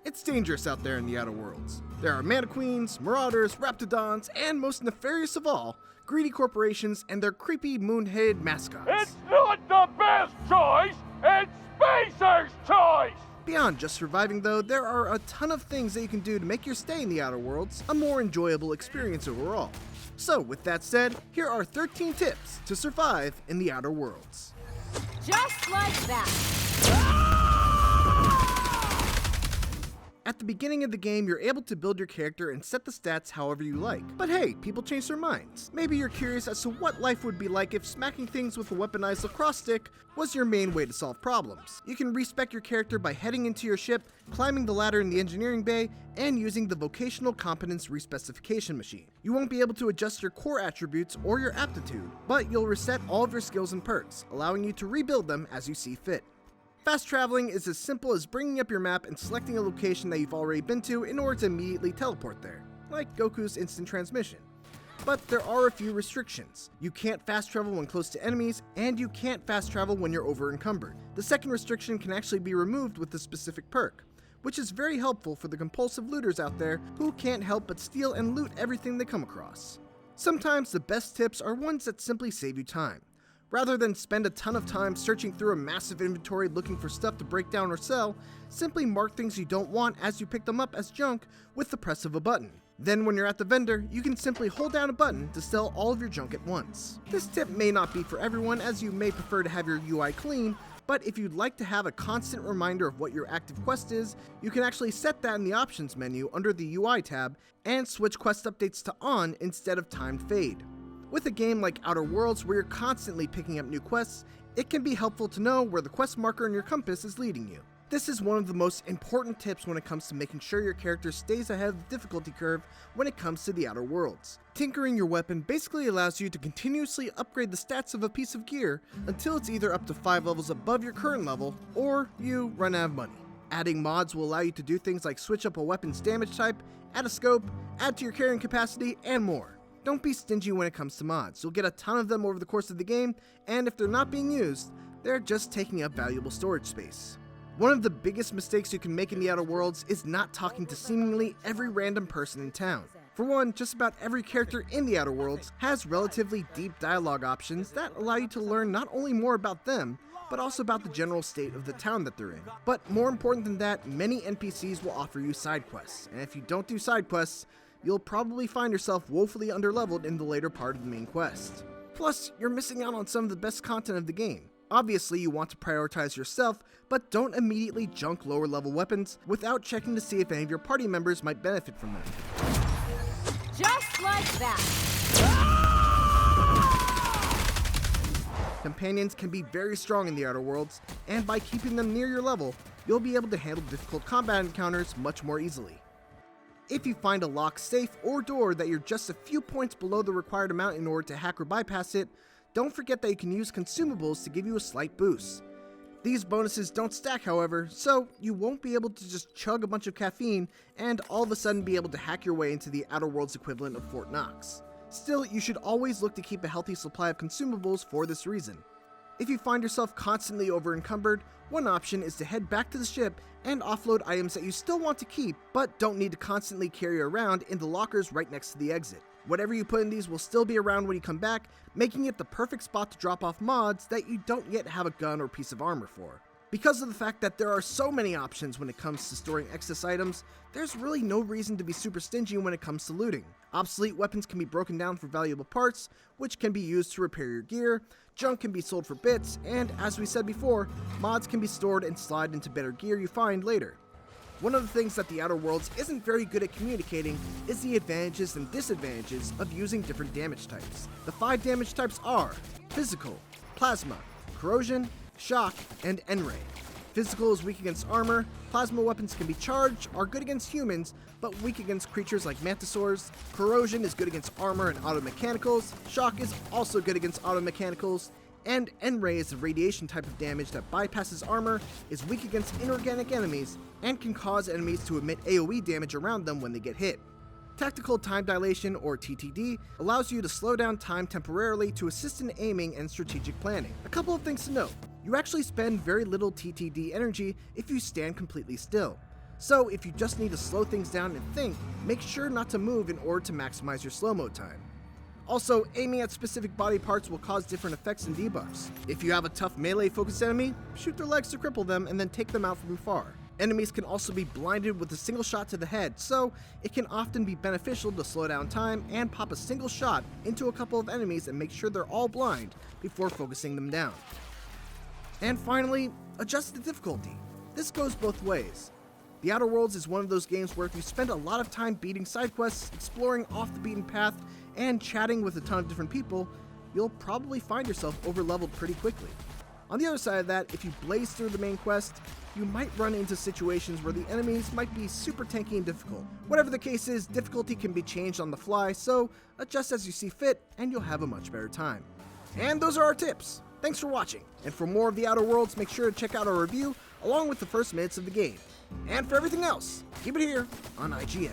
It's dangerous out there in the Outer Worlds. There are mana queens, marauders, raptidons, and most nefarious of all, greedy corporations and their creepy moon-headed mascots. It's not the best choice, it's Spacer's choice! Beyond just surviving though, there are a ton of things that you can do to make your stay in the Outer Worlds a more enjoyable experience overall. So with that said, here are 13 tips to survive in the Outer Worlds. Just like that. At the beginning of the game, you're able to build your character and set the stats however you like. But hey, people change their minds. Maybe you're curious as to what life would be like if smacking things with a weaponized lacrosse stick was your main way to solve problems. You can respec your character by heading into your ship, climbing the ladder in the engineering bay, and using the vocational competence respecification machine. You won't be able to adjust your core attributes or your aptitude, but you'll reset all of your skills and perks, allowing you to rebuild them as you see fit. Fast traveling is as simple as bringing up your map and selecting a location that you've already been to in order to immediately teleport there, like Goku's instant transmission. But there are a few restrictions. You can't fast travel when close to enemies, and you can't fast travel when you're over encumbered. The second restriction can actually be removed with a specific perk, which is very helpful for the compulsive looters out there who can't help but steal and loot everything they come across. Sometimes the best tips are ones that simply save you time. Rather than spend a ton of time searching through a massive inventory looking for stuff to break down or sell, simply mark things you don't want as you pick them up as junk with the press of a button. Then when you're at the vendor, you can simply hold down a button to sell all of your junk at once. This tip may not be for everyone, as you may prefer to have your UI clean, but if you'd like to have a constant reminder of what your active quest is, you can actually set that in the options menu under the UI tab and switch quest updates to on instead of timed fade. With a game like Outer Worlds where you're constantly picking up new quests, it can be helpful to know where the quest marker in your compass is leading you. This is one of the most important tips when it comes to making sure your character stays ahead of the difficulty curve when it comes to the Outer Worlds. Tinkering your weapon basically allows you to continuously upgrade the stats of a piece of gear until it's either up to 5 levels above your current level, or you run out of money. Adding mods will allow you to do things like switch up a weapon's damage type, add a scope, add to your carrying capacity, and more. Don't be stingy when it comes to mods. You'll get a ton of them over the course of the game, and if they're not being used, they're just taking up valuable storage space. One of the biggest mistakes you can make in the Outer Worlds is not talking to seemingly every random person in town. For one, just about every character in the Outer Worlds has relatively deep dialogue options that allow you to learn not only more about them, but also about the general state of the town that they're in. But more important than that, many NPCs will offer you side quests, and if you don't do side quests, you'll probably find yourself woefully underleveled in the later part of the main quest. Plus, you're missing out on some of the best content of the game. Obviously, you want to prioritize yourself, but don't immediately junk lower level weapons without checking to see if any of your party members might benefit from them. Just like that. Companions can be very strong in the Outer Worlds, and by keeping them near your level, you'll be able to handle difficult combat encounters much more easily. If you find a locked safe or door that you're just a few points below the required amount in order to hack or bypass it, don't forget that you can use Consumables to give you a slight boost. These bonuses don't stack, however, so you won't be able to just chug a bunch of caffeine and all of a sudden be able to hack your way into the Outer Worlds equivalent of Fort Knox. Still, you should always look to keep a healthy supply of Consumables for this reason. If you find yourself constantly over-encumbered, one option is to head back to the ship and offload items that you still want to keep, but don't need to constantly carry around in the lockers right next to the exit. Whatever you put in these will still be around when you come back, making it the perfect spot to drop off mods that you don't yet have a gun or piece of armor for. Because of the fact that there are so many options when it comes to storing excess items, there's really no reason to be super stingy when it comes to looting. Obsolete weapons can be broken down for valuable parts, which can be used to repair your gear, junk can be sold for bits, and as we said before, mods can be stored and slide into better gear you find later. One of the things that the Outer Worlds isn't very good at communicating is the advantages and disadvantages of using different damage types. The 5 damage types are Physical, Plasma, Corrosion, Shock, and N-Ray. Physical is weak against armor, plasma weapons can be charged, are good against humans, but weak against creatures like mantisaurs. Corrosion is good against armor and automechanicals. Shock is also good against automechanicals. And N-Ray is a radiation type of damage that bypasses armor, is weak against inorganic enemies, and can cause enemies to emit AoE damage around them when they get hit. Tactical Time Dilation, or TTD, allows you to slow down time temporarily to assist in aiming and strategic planning. A couple of things to note. You actually spend very little TTD energy if you stand completely still. So if you just need to slow things down and think, make sure not to move in order to maximize your slow-mo time. Also, aiming at specific body parts will cause different effects and debuffs. If you have a tough melee-focused enemy, shoot their legs to cripple them and then take them out from far. Enemies can also be blinded with a single shot to the head, so it can often be beneficial to slow down time and pop a single shot into a couple of enemies and make sure they're all blind before focusing them down. And finally, adjust the difficulty. This goes both ways. The Outer Worlds is one of those games where if you spend a lot of time beating side quests, exploring off the beaten path, and chatting with a ton of different people, you'll probably find yourself over-leveled pretty quickly. On the other side of that, if you blaze through the main quest, you might run into situations where the enemies might be super tanky and difficult. Whatever the case is, difficulty can be changed on the fly, so adjust as you see fit, and you'll have a much better time. And those are our tips. Thanks for watching, and for more of the Outer Worlds, make sure to check out our review along with the first minutes of the game. And for everything else, keep it here on IGN.